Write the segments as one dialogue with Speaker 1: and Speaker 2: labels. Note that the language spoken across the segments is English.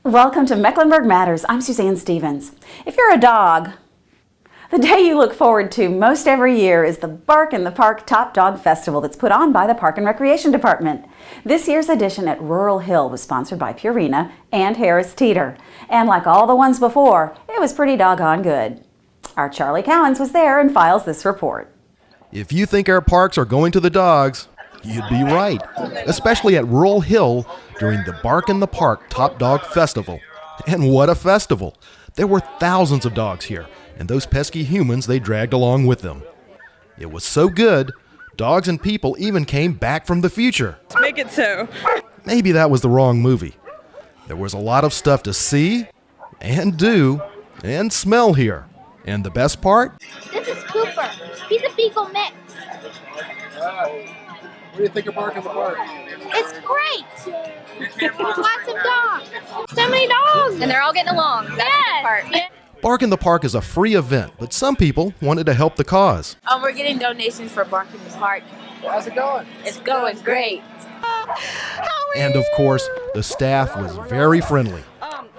Speaker 1: Welcome to Mecklenburg Matters. I'm Suzanne Stevens. If you're a dog, the day you look forward to most every year is the Bark in the Park Top Dog Festival that's put on by the Park and Recreation Department. This year's edition at Rural Hill was sponsored by Purina and Harris Teeter. And like all the ones before, it was pretty doggone good. Our Charlie Cowens was there and files this report.
Speaker 2: If you think our parks are going to the dogs, you'd be right, especially at Rural Hill during the Bark in the Park Top Dog Festival. And what a festival! There were thousands of dogs here, and those pesky humans they dragged along with them. It was so good, dogs and people even came back from the future.
Speaker 3: Make it so.
Speaker 2: Maybe that was the wrong movie. There was a lot of stuff to see, and do, and smell here. And the best part?
Speaker 4: This is Cooper. He's a beagle mix.
Speaker 5: What do you think of Bark in the Park?
Speaker 4: It's great. Lots of dogs. So many dogs.
Speaker 6: And they're all getting along. That's the good part.
Speaker 4: Yeah.
Speaker 2: Bark in the Park is a free event, but some people wanted to help the cause.
Speaker 6: We're getting donations for Bark in the Park.
Speaker 5: How's it going?
Speaker 6: It's going great.
Speaker 2: And of course, the staff was very friendly.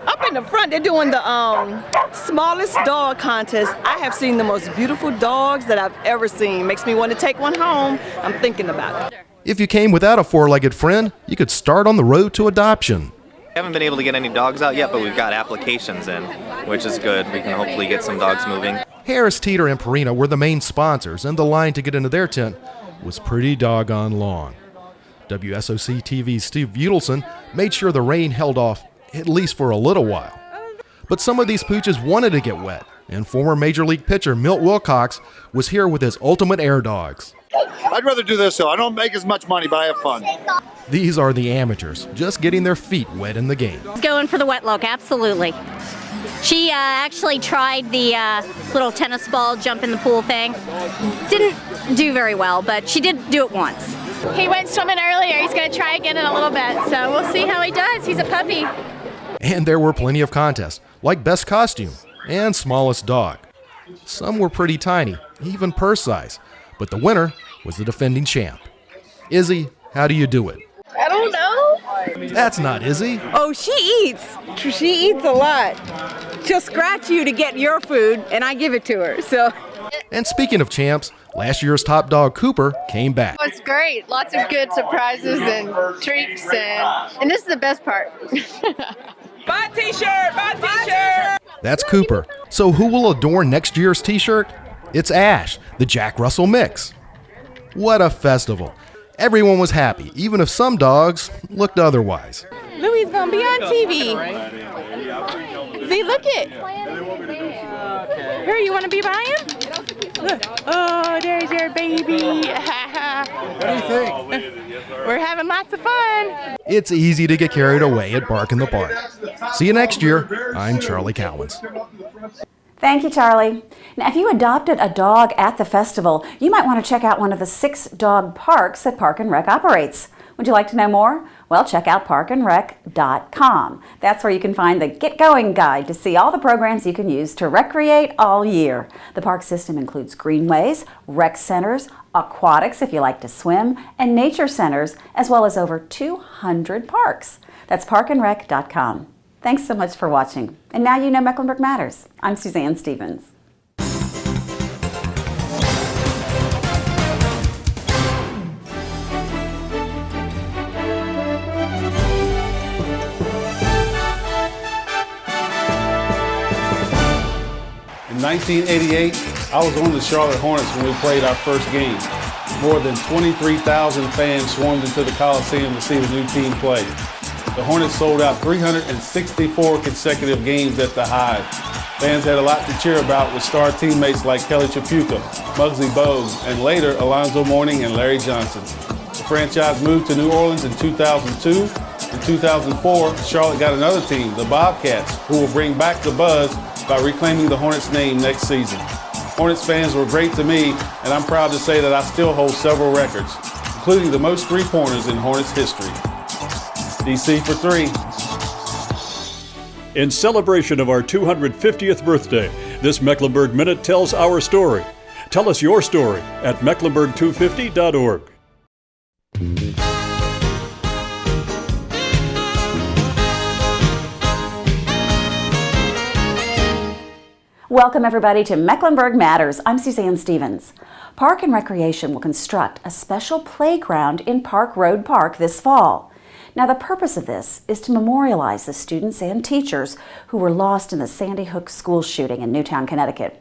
Speaker 3: Up in the front, they're doing the smallest dog contest. I have seen the most beautiful dogs that I've ever seen. Makes me want to take one home. I'm thinking about it.
Speaker 2: If you came without a four-legged friend, you could start on the road to adoption.
Speaker 7: We haven't been able to get any dogs out yet, but we've got applications in, which is good. We can hopefully get some dogs moving.
Speaker 2: Harris Teeter and Purina were the main sponsors, and the line to get into their tent was pretty doggone long. WSOC TV's Steve Udelson made sure the rain held off at least for a little while. But some of these pooches wanted to get wet, and former Major League pitcher Milt Wilcox was here with his ultimate air dogs.
Speaker 8: I'd rather do this, so I don't make as much money, but I have fun.
Speaker 2: These are the amateurs, just getting their feet wet in the game.
Speaker 9: Going for the wet look, absolutely. She actually tried the little tennis ball jump in the pool thing. Didn't do very well, but she did do it once.
Speaker 6: He went swimming earlier. He's going to try again in a little bit, so we'll see how he does. He's a puppy.
Speaker 2: And there were plenty of contests, like best costume and smallest dog. Some were pretty tiny, even purse size, but the winner was the defending champ. Izzy, how do you do it?
Speaker 3: I don't know.
Speaker 2: That's not Izzy.
Speaker 3: Oh, she eats. She eats a lot. She'll scratch you to get your food, and I give it to her. So.
Speaker 2: And speaking of champs, last year's top dog Cooper came back.
Speaker 6: It's great. Lots of good surprises and treats, and this is the best part.
Speaker 3: Buy a t-shirt! Buy a t-shirt!
Speaker 2: That's Cooper. So who will adorn next year's t-shirt? It's Ash, the Jack Russell mix. What a festival. Everyone was happy, even if some dogs looked otherwise.
Speaker 3: Louie's gonna be on TV. See, look it. Here, you want to be by him? Look. Oh, there's your baby.
Speaker 5: What do you think?
Speaker 3: We're having lots of fun.
Speaker 2: It's easy to get carried away at Bark in the Park. See you next year. I'm Charlie Cowens.
Speaker 1: Thank you, Charlie. Now, if you adopted a dog at the festival, you might want to check out one of the 6 dog parks that Park and Rec operates. Would you like to know more? Well, check out parkandrec.com. That's where you can find the Get Going guide to see all the programs you can use to recreate all year. The park system includes greenways, rec centers, aquatics if you like to swim, and nature centers, as well as over 200 parks. That's parkandrec.com. Thanks so much for watching. And now you know Mecklenburg Matters. I'm Suzanne Stevens.
Speaker 10: In 1988, I was on the Charlotte Hornets when we played our first game. More than 23,000 fans swarmed into the Coliseum to see the new team play. The Hornets sold out 364 consecutive games at the Hive. Fans had a lot to cheer about with star teammates like Kelly Chapuka, Muggsy Bogues, and later Alonzo Mourning and Larry Johnson. The franchise moved to New Orleans in 2002. In 2004, Charlotte got another team, the Bobcats, who will bring back the buzz by reclaiming the Hornets name next season. Hornets fans were great to me, and I'm proud to say that I still hold several records, including the most three-pointers in Hornets history. DC for 3.
Speaker 11: In celebration of our 250th birthday, this Mecklenburg Minute tells our story. Tell us your story at Mecklenburg250.org.
Speaker 1: Welcome everybody to Mecklenburg Matters. I'm Suzanne Stevens. Park and Recreation will construct a special playground in Park Road Park this fall. Now the purpose of this is to memorialize the students and teachers who were lost in the Sandy Hook school shooting in Newtown, Connecticut.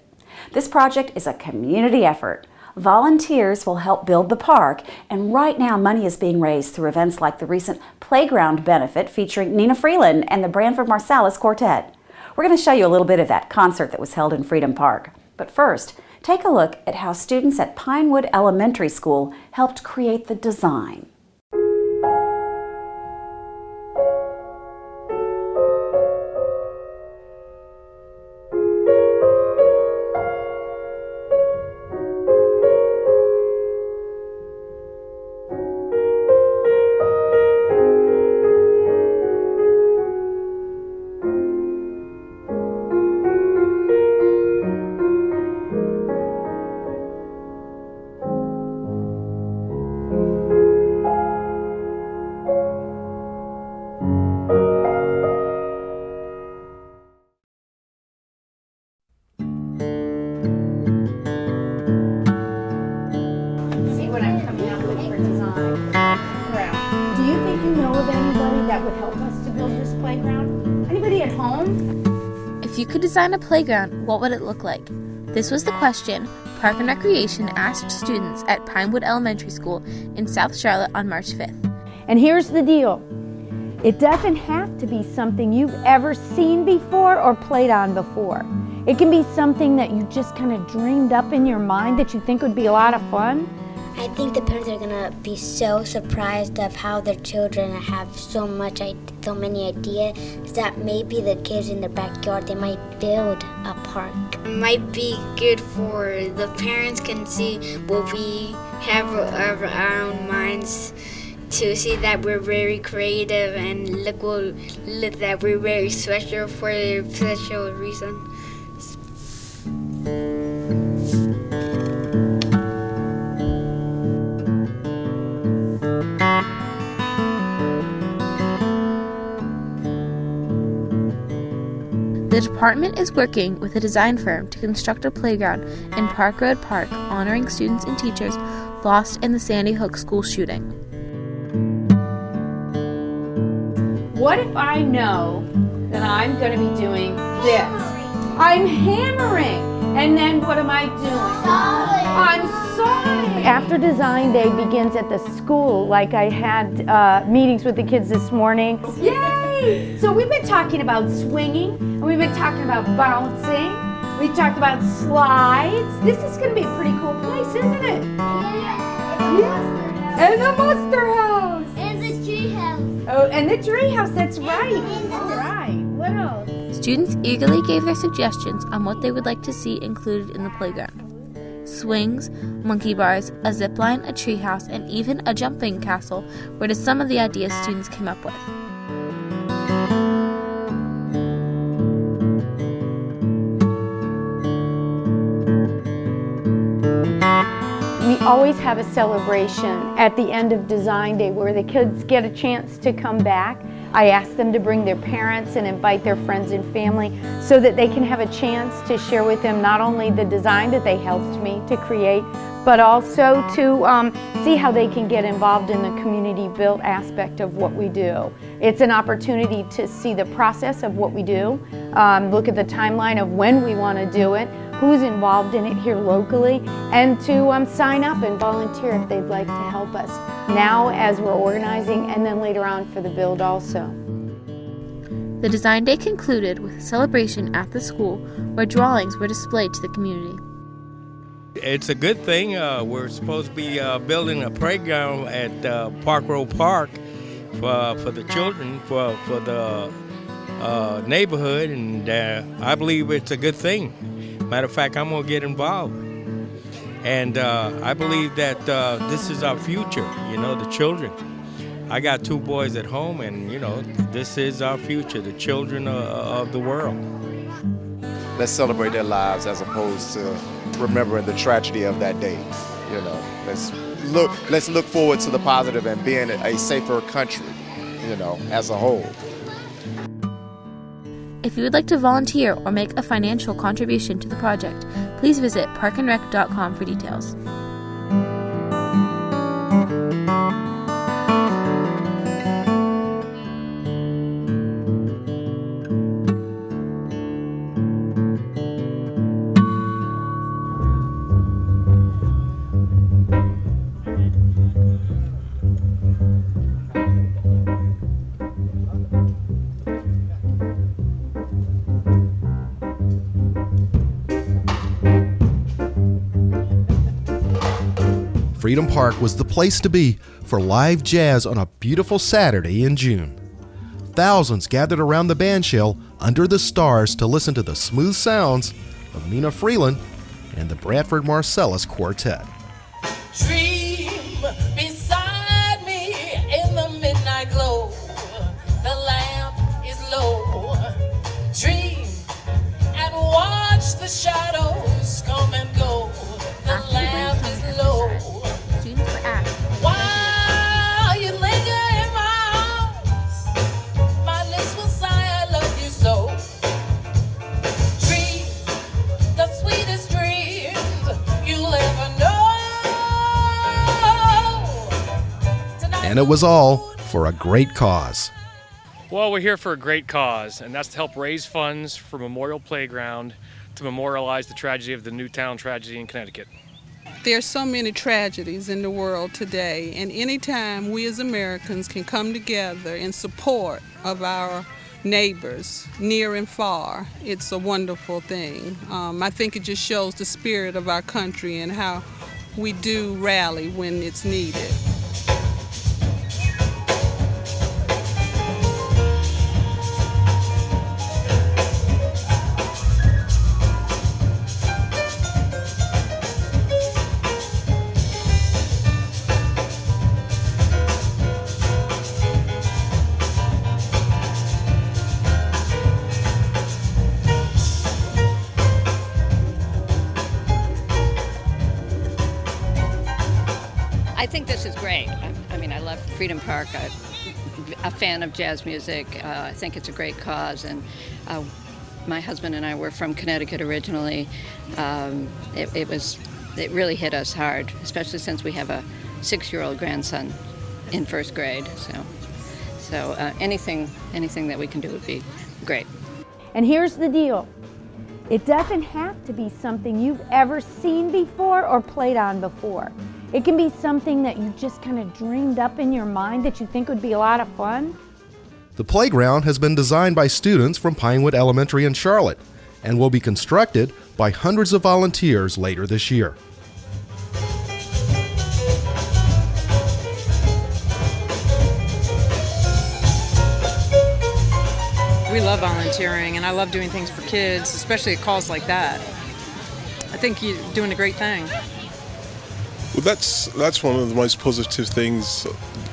Speaker 1: This project is a community effort. Volunteers will help build the park, and right now money is being raised through events like the recent Playground Benefit featuring Nina Freeland and the Branford Marsalis Quartet. We're going to show you a little bit of that concert that was held in Freedom Park. But first, take a look at how students at Pinewood Elementary School helped create the design.
Speaker 12: Do you think you know of anybody that would help us to build this playground? Anybody at home?
Speaker 13: If you could design a playground, what would it look like? This was the question Park and Recreation asked students at Pinewood Elementary School in South Charlotte on March 5th.
Speaker 12: And here's the deal. It doesn't have to be something you've ever seen before or played on before. It can be something that you just kind of dreamed up in your mind that you think would be a lot of fun.
Speaker 14: I think the parents are gonna be so surprised of how their children have so many ideas that maybe the kids in their backyard, they might build a park.
Speaker 15: It might be good for the parents can see what we have of our own minds, to see that we're very creative and look that we're very special for a special reason.
Speaker 13: The department is working with a design firm to construct a playground in Park Road Park, honoring students and teachers lost in the Sandy Hook school shooting.
Speaker 12: What if I know that I'm going to be doing this? I'm hammering. And then what am I doing? I'm sawing. After design day begins at the school, like I had meetings with the kids this morning. Yay! So we've been talking about swinging, and we've been talking about bouncing. We've talked about slides. This is going to be a pretty cool place, isn't it? Yes. And the Muster House.
Speaker 4: And the tree house.
Speaker 12: Oh, and the tree house, that's right. All right. What else?
Speaker 13: Students eagerly gave their suggestions on what they would like to see included in the playground. Swings, monkey bars, a zip line, a treehouse, and even a jumping castle were just some of the ideas students came up with.
Speaker 12: We always have a celebration at the end of design day where the kids get a chance to come back. I ask them to bring their parents and invite their friends and family so that they can have a chance to share with them not only the design that they helped me to create, but also to see how they can get involved in the community built aspect of what we do. It's an opportunity to see the process of what we do, look at the timeline of when we want to do it, who's involved in it here locally, and to sign up and volunteer if they'd like to help us now as we're organizing, and then later on for the build also.
Speaker 13: The design day concluded with a celebration at the school where drawings were displayed to the community.
Speaker 16: It's a good thing. We're supposed to be building a playground at Park Road Park for the children, for the neighborhood, and I believe it's a good thing. Matter of fact, I'm going to get involved. And I believe that this is our future, the children. I got 2 boys at home, and, this is our future, the children of the world.
Speaker 17: Let's celebrate their lives as opposed to remembering the tragedy of that day. You know, let's look forward to the positive and being a safer country, you know, as a whole.
Speaker 13: If you would like to volunteer or make a financial contribution to the project, please visit parkandrec.com for details.
Speaker 2: Freedom Park was the place to be for live jazz on a beautiful Saturday in June. Thousands gathered around the bandshell under the stars to listen to the smooth sounds of Nina Freeland and the Bradford Marcellus Quartet.
Speaker 18: Dream beside me in the midnight glow. The lamp is low. Dream and watch the shadows come and go. The lamp is low. While you linger in my arms, my lips will sigh, I love you so. Dream the sweetest dreams you'll ever know.
Speaker 2: And it was all for a great cause.
Speaker 19: Well, we're here for a great cause, and that's to help raise funds for Memorial Playground to memorialize the tragedy of the Newtown tragedy in Connecticut.
Speaker 20: There's so many tragedies in the world today, and anytime we as Americans can come together in support of our neighbors, near and far, it's a wonderful thing. I think it just shows the spirit of our country and how we do rally when it's needed.
Speaker 21: I think this is great. I mean, I love Freedom Park. I'm a fan of jazz music. I think it's a great cause, and my husband and I were from Connecticut originally. It really hit us hard, especially since we have a 6-year-old grandson in first grade. So anything that we can do would be great.
Speaker 12: And here's the deal. It doesn't have to be something you've ever seen before or played on before. It can be something that you just kind of dreamed up in your mind that you think would be a lot of fun.
Speaker 2: The playground has been designed by students from Pinewood Elementary in Charlotte and will be constructed by hundreds of volunteers later this year.
Speaker 22: We love volunteering, and I love doing things for kids, especially at calls like that. I think you're doing a great thing.
Speaker 23: Well, that's one of the most positive things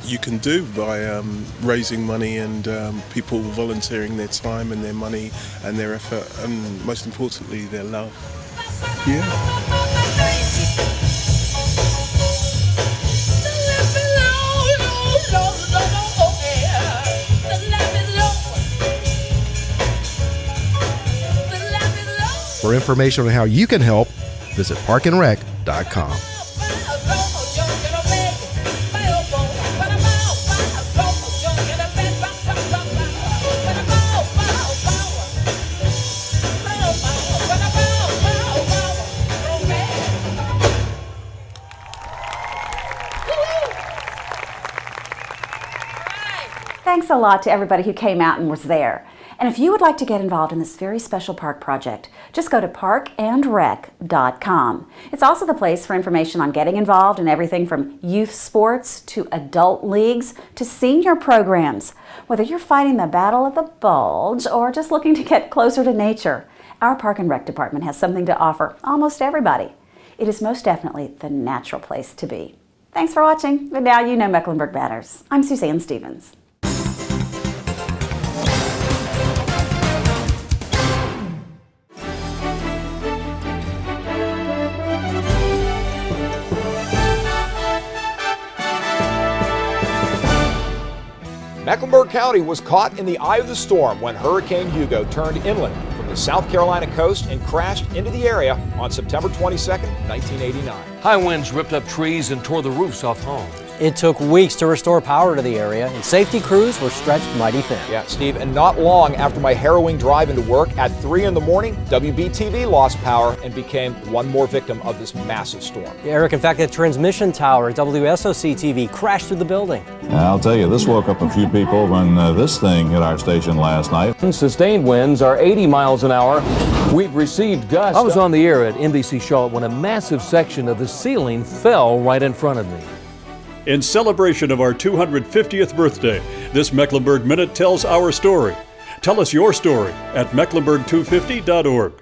Speaker 23: you can do by raising money and people volunteering their time and their money and their effort and most importantly their love. Yeah.
Speaker 2: For information on how you can help, visit parkandrec.com.
Speaker 1: Thanks a lot to everybody who came out and was there. And if you would like to get involved in this very special park project, just go to parkandrec.com. It's also the place for information on getting involved in everything from youth sports to adult leagues to senior programs. Whether you're fighting the battle of the bulge or just looking to get closer to nature, our Park and Rec department has something to offer almost everybody. It is most definitely the natural place to be. Thanks for watching, and now you know Mecklenburg Matters. I'm Suzanne Stevens.
Speaker 7: Mecklenburg County was caught in the eye of the storm when Hurricane Hugo turned inland from the South Carolina coast and crashed into the area on September 22, 1989.
Speaker 8: High winds ripped up trees and tore the roofs off homes.
Speaker 9: It took weeks to restore power to the area, and safety crews were stretched mighty thin.
Speaker 7: Yeah, Steve, and not long after my harrowing drive into work at 3 in the morning, WBTV lost power and became one more victim of this massive storm.
Speaker 9: Yeah, Eric, in fact, the transmission tower at WSOC-TV crashed through the building.
Speaker 24: I'll tell you, this woke up a few people when this thing hit our station last night.
Speaker 8: Sustained winds are 80 miles an hour. We've received gusts. I was on the air at NBC Charlotte when a massive section of the ceiling fell right in front of me.
Speaker 11: In celebration of our 250th birthday, this Mecklenburg Minute tells our story. Tell us your story at Mecklenburg250.org.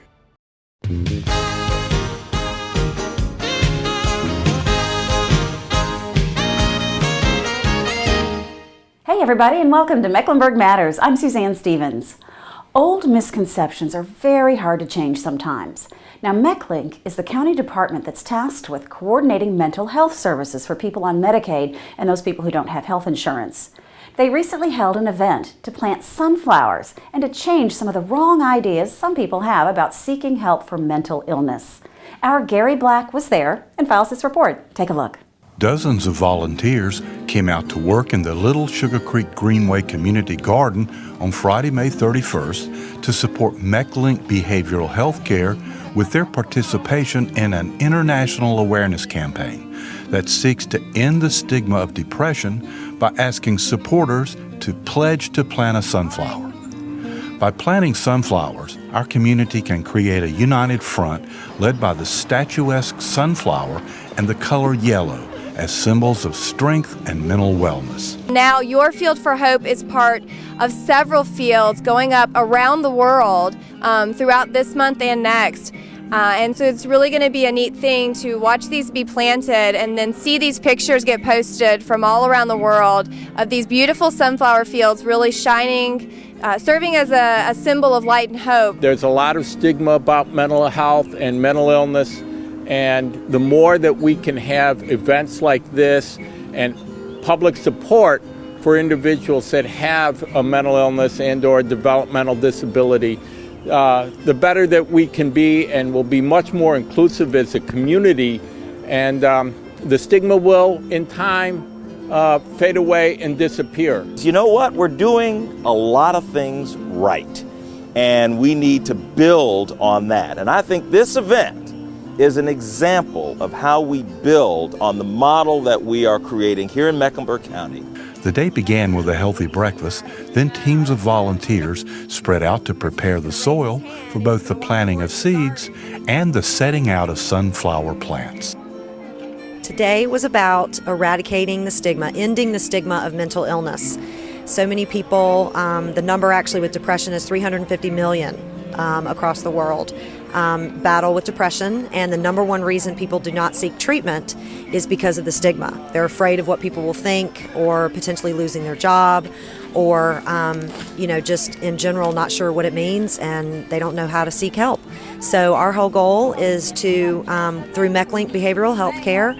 Speaker 1: Hey everybody, and welcome to Mecklenburg Matters. I'm Suzanne Stevens. Old misconceptions are very hard to change sometimes. Now, MECLINC is the county department that's tasked with coordinating mental health services for people on Medicaid and those people who don't have health insurance. They recently held an event to plant sunflowers and to change some of the wrong ideas some people have about seeking help for mental illness. Our Gary Black was there and files this report. Take a look.
Speaker 25: Dozens of volunteers came out to work in the Little Sugar Creek Greenway Community Garden on Friday, May 31st to support MECLINC Behavioral Health Care with their participation in an international awareness campaign that seeks to end the stigma of depression by asking supporters to pledge to plant a sunflower. By planting sunflowers, our community can create a united front led by the statuesque sunflower and the color yellow as symbols of strength and mental wellness.
Speaker 26: Now, your Field for Hope is part of several fields going up around the world throughout this month and next. And so it's really going to be a neat thing to watch these be planted and then see these pictures get posted from all around the world of these beautiful sunflower fields really shining, serving as a symbol of light and hope.
Speaker 27: There's a lot of stigma about mental health and mental illness, and the more that we can have events like this and public support for individuals that have a mental illness and or developmental disability, the better that we can be, and will be much more inclusive as a community, and the stigma will in time fade away and disappear.
Speaker 28: You know what? We're doing a lot of things right, and we need to build on that. And I think this event is an example of how we build on the model that we are creating here in Mecklenburg County.
Speaker 25: The day began with a healthy breakfast, then teams of volunteers spread out to prepare the soil for both the planting of seeds and the setting out of sunflower plants.
Speaker 29: Today was about eradicating the stigma, ending the stigma of mental illness. So many people, the number actually with depression is 350 million across the world. Battle with depression, and the number one reason people do not seek treatment is because of the stigma. They're afraid of what people will think, or potentially losing their job, or just in general not sure what it means, and they don't know how to seek help. So our whole goal is to, through MECLINC Behavioral Health Care,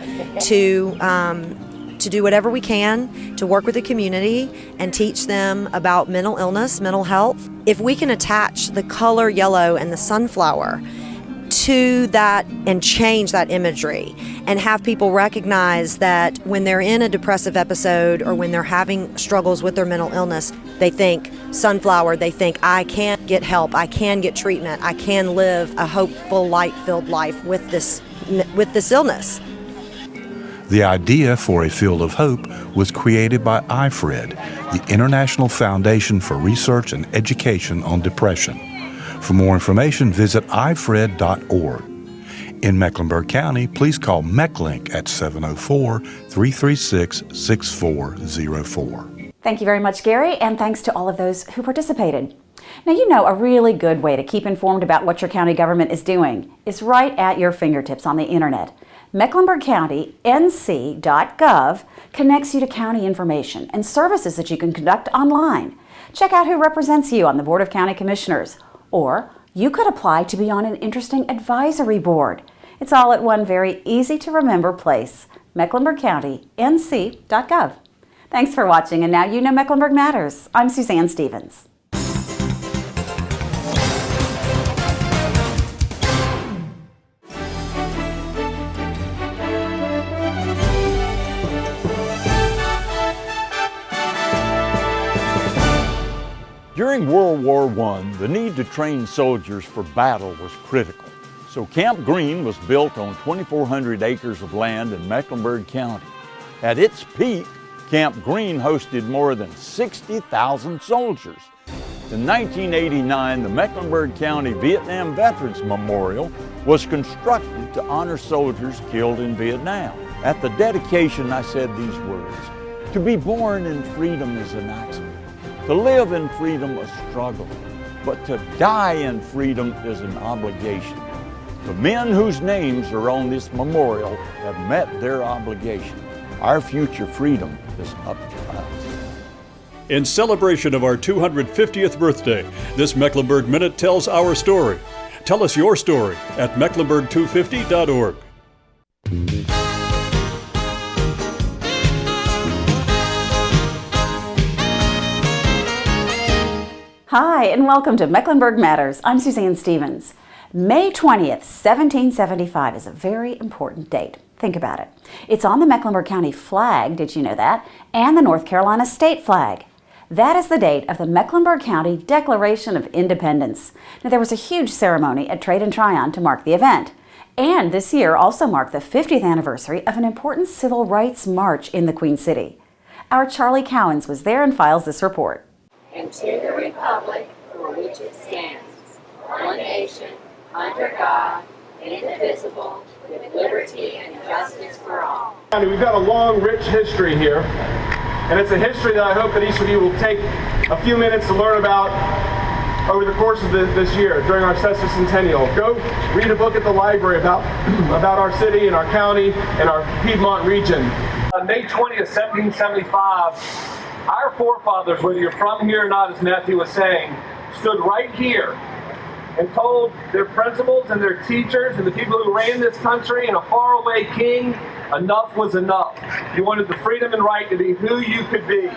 Speaker 29: to do whatever we can to work with the community and teach them about mental illness, mental health. If we can attach the color yellow and the sunflower to that and change that imagery and have people recognize that when they're in a depressive episode or when they're having struggles with their mental illness, they think sunflower, they think I can get help, I can get treatment, I can live a hopeful, light-filled life with this illness.
Speaker 25: The idea for a Field of Hope was created by IFRED, the International Foundation for Research and Education on Depression. For more information, visit ifred.org. In Mecklenburg County, please call MECLINC at 704-336-6404.
Speaker 1: Thank you very much, Gary, and thanks to all of those who participated. Now, you know, a really good way to keep informed about what your county government is doing is right at your fingertips on the internet. Mecklenburg County NC.gov connects you to county information and services that you can conduct online. Check out who represents you on the Board of County Commissioners, or you could apply to be on an interesting advisory board. It's all at one very easy to remember place, Mecklenburg County NC.gov. Thanks for watching, and now you know Mecklenburg Matters. I'm Suzanne Stevens.
Speaker 3: During World War I, the need to train soldiers for battle was critical. So Camp Green was built on 2,400 acres of land in Mecklenburg County. At its peak, Camp Green hosted more than 60,000 soldiers. In 1989, the Mecklenburg County Vietnam Veterans Memorial was constructed to honor soldiers killed in Vietnam. At the dedication, I said these words: "To be born in freedom is an accident. To live in freedom a struggle, but to die in freedom is an obligation. The men whose names are on this memorial have met their obligation. Our future freedom is up to us."
Speaker 11: In celebration of our 250th birthday, this Mecklenburg Minute tells our story. Tell us your story at Mecklenburg250.org.
Speaker 1: Hi, and welcome to Mecklenburg Matters. I'm Suzanne Stevens. May 20th, 1775 is a very important date. Think about it. It's on the Mecklenburg County flag, did you know that? And the North Carolina state flag. That is the date of the Mecklenburg County Declaration of Independence. Now, there was a huge ceremony at Trade and Tryon to mark the event. And this year also marked the 50th anniversary of an important civil rights march in the Queen City. Our Charlie Cowens was there and files this report.
Speaker 4: And to the republic for which it stands, one nation, under God, indivisible, with liberty and justice for all.
Speaker 5: We've got a long, rich history here, and it's a history that I hope that each of you will take a few minutes to learn about over the course of this year during our Sestercentennial. Go read a book at the library about our city and our county and our Piedmont region. On May 20th, 1775, our forefathers, whether you're from here or not, as Matthew was saying, stood right here and told their principals and their teachers and the people who ran this country and a faraway king, enough was enough. You wanted the freedom and right to be who you could be,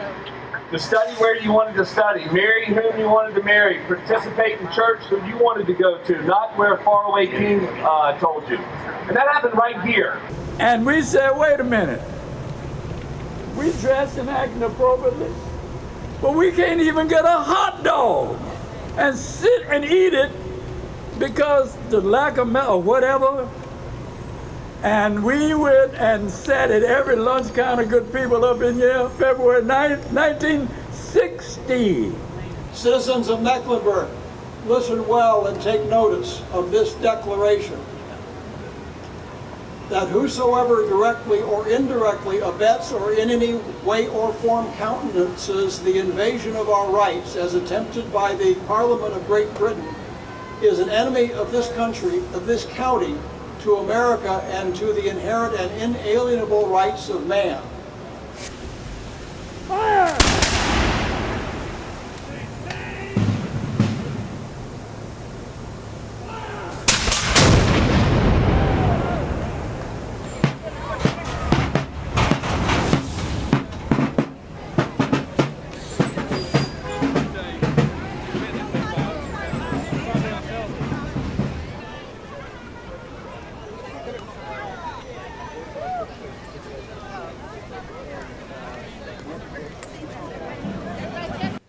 Speaker 5: to study where you wanted to study, marry whom you wanted to marry, participate in church who you wanted to go to, not where a faraway king told you. And that happened right here.
Speaker 6: And we said, wait a minute. We dress and act appropriately, but we can't even get a hot dog and sit and eat it because the lack of milk or whatever. And we went and sat at every lunch counter, good people up in here, February 9th, 1960.
Speaker 10: Citizens of Mecklenburg, listen well and take notice of this declaration. That whosoever directly or indirectly abets or in any way or form countenances the invasion of our rights as attempted by the Parliament of Great Britain is an enemy of this country, of this county, to America and to the inherent and inalienable rights of man. Fire!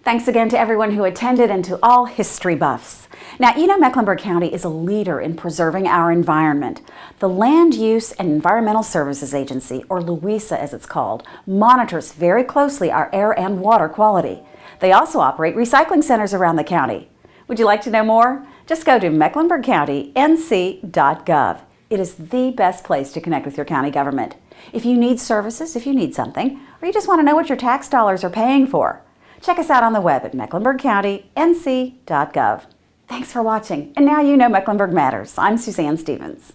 Speaker 1: Thanks again to everyone who attended and to all history buffs. Now, you know Mecklenburg County is a leader in preserving our environment. The Land Use and Environmental Services Agency, or LUISA as it's called, monitors very closely our air and water quality. They also operate recycling centers around the county. Would you like to know more? Just go to mecklenburgcountync.gov. It is the best place to connect with your county government. If you need services, if you need something, or you just want to know what your tax dollars are paying for, check us out on the web at mecklenburgcountync.gov. Thanks for watching, and now you know Mecklenburg Matters. I'm Suzanne Stevens.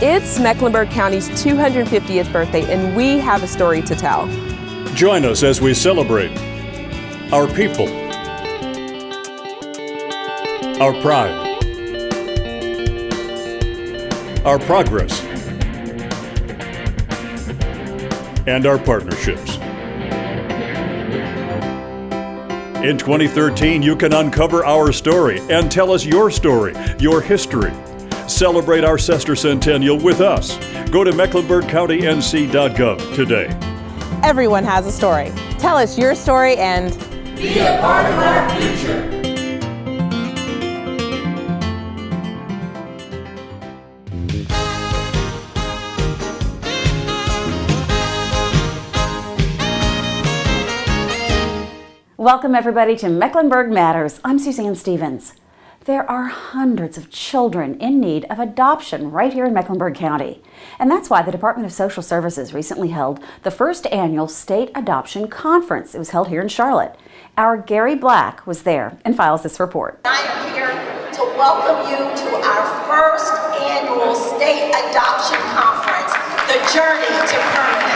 Speaker 14: It's Mecklenburg County's 250th birthday, and we have a story to tell.
Speaker 11: Join us as we celebrate our people, our pride, our progress, and our partnerships. In 2013, you can uncover our story and tell us your story, your history. Celebrate our Sestercentennial with us. Go to MecklenburgCountyNC.gov today.
Speaker 14: Everyone has a story. Tell us your story and
Speaker 12: be a part of our future.
Speaker 1: Welcome everybody to Mecklenburg Matters. I'm Suzanne Stevens. There are hundreds of children in need of adoption right here in Mecklenburg County. And that's why the Department of Social Services recently held the first annual State Adoption Conference. It was held here in Charlotte. Our Gary Black was there and files this report.
Speaker 13: I am here to welcome you to our first annual State Adoption Conference, The Journey to Permanence.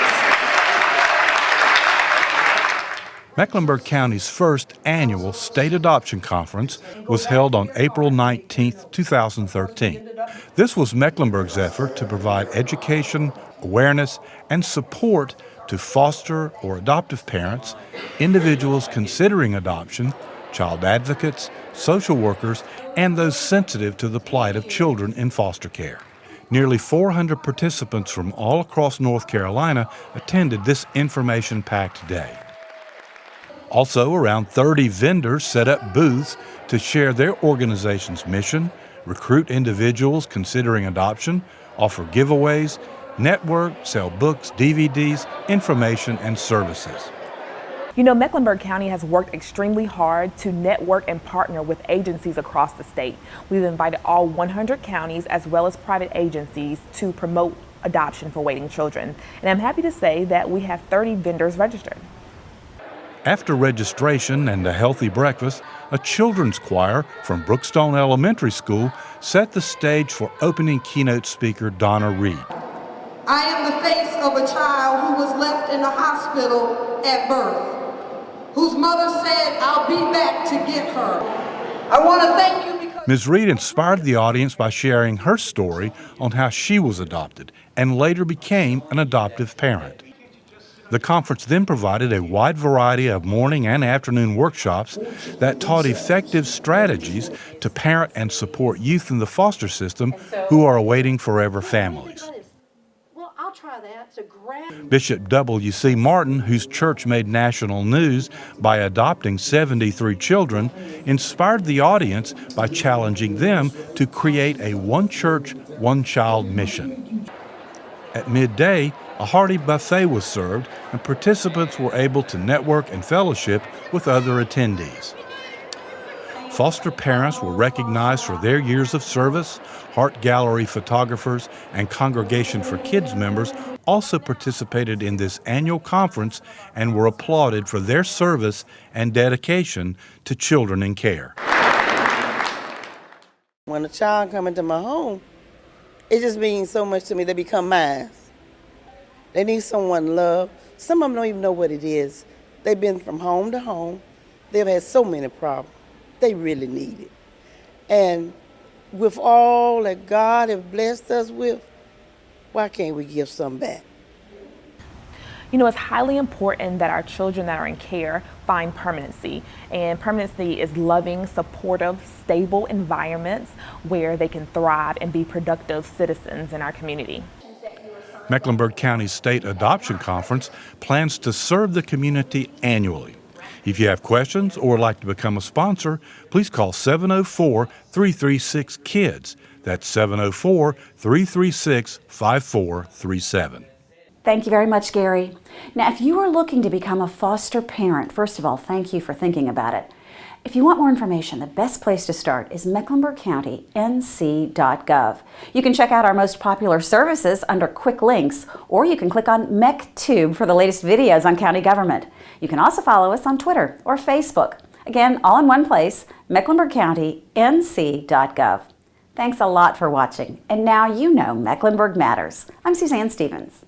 Speaker 25: Mecklenburg County's first annual State Adoption Conference was held on April 19, 2013. This was Mecklenburg's effort to provide education, awareness, and support to foster or adoptive parents, individuals considering adoption, child advocates, social workers, and those sensitive to the plight of children in foster care. Nearly 400 participants from all across North Carolina attended this information-packed day. Also, around 30 vendors set up booths to share their organization's mission, recruit individuals considering adoption, offer giveaways, network, sell books, DVDs, information, and services.
Speaker 15: You know, Mecklenburg County has worked extremely hard to network and partner with agencies across the state. We've invited all 100 counties as well as private agencies to promote adoption for waiting children. And I'm happy to say that we have 30 vendors registered.
Speaker 25: After registration and a healthy breakfast, a children's choir from Brookstone Elementary School set the stage for opening keynote speaker Donna Reed.
Speaker 13: I am the face of a child who was left in the hospital at birth, whose mother said, "I'll be back to get her." I want to thank you because
Speaker 25: Ms. Reed inspired the audience by sharing her story on how she was adopted and later became an adoptive parent. The conference then provided a wide variety of morning and afternoon workshops that taught effective strategies to parent and support youth in the foster system who are awaiting forever families.
Speaker 13: Well, I'll try that.
Speaker 25: Bishop W.C. Martin, whose church made national news by adopting 73 children, inspired the audience by challenging them to create a one church, one child mission. At midday, a hearty buffet was served, and participants were able to network and fellowship with other attendees. Foster parents were recognized for their years of service. Art gallery photographers and Congregation for Kids members also participated in this annual conference and were applauded for their service and dedication to children in care.
Speaker 16: When a child comes into my home, it just means so much to me. They become mine. They need someone to love. Some of them don't even know what it is. They've been from home to home. They've had so many problems. They really need it. And with all that God has blessed us with, why can't we give some back?
Speaker 15: You know, it's highly important that our children that are in care find permanency. And permanency is loving, supportive, stable environments where they can thrive and be productive citizens in our community.
Speaker 25: Mecklenburg County's State Adoption Conference plans to serve the community annually. If you have questions or would like to become a sponsor, please call 704-336-KIDS. That's 704-336-5437.
Speaker 1: Thank you very much, Gary. Now, if you are looking to become a foster parent, first of all, thank you for thinking about it. If you want more information, the best place to start is MecklenburgCountyNC.gov. You can check out our most popular services under quick links, or you can click on MeckTube for the latest videos on county government. You can also follow us on Twitter or Facebook. Again, all in one place, MecklenburgCountyNC.gov. Thanks a lot for watching. And now you know Mecklenburg Matters. I'm Suzanne Stevens.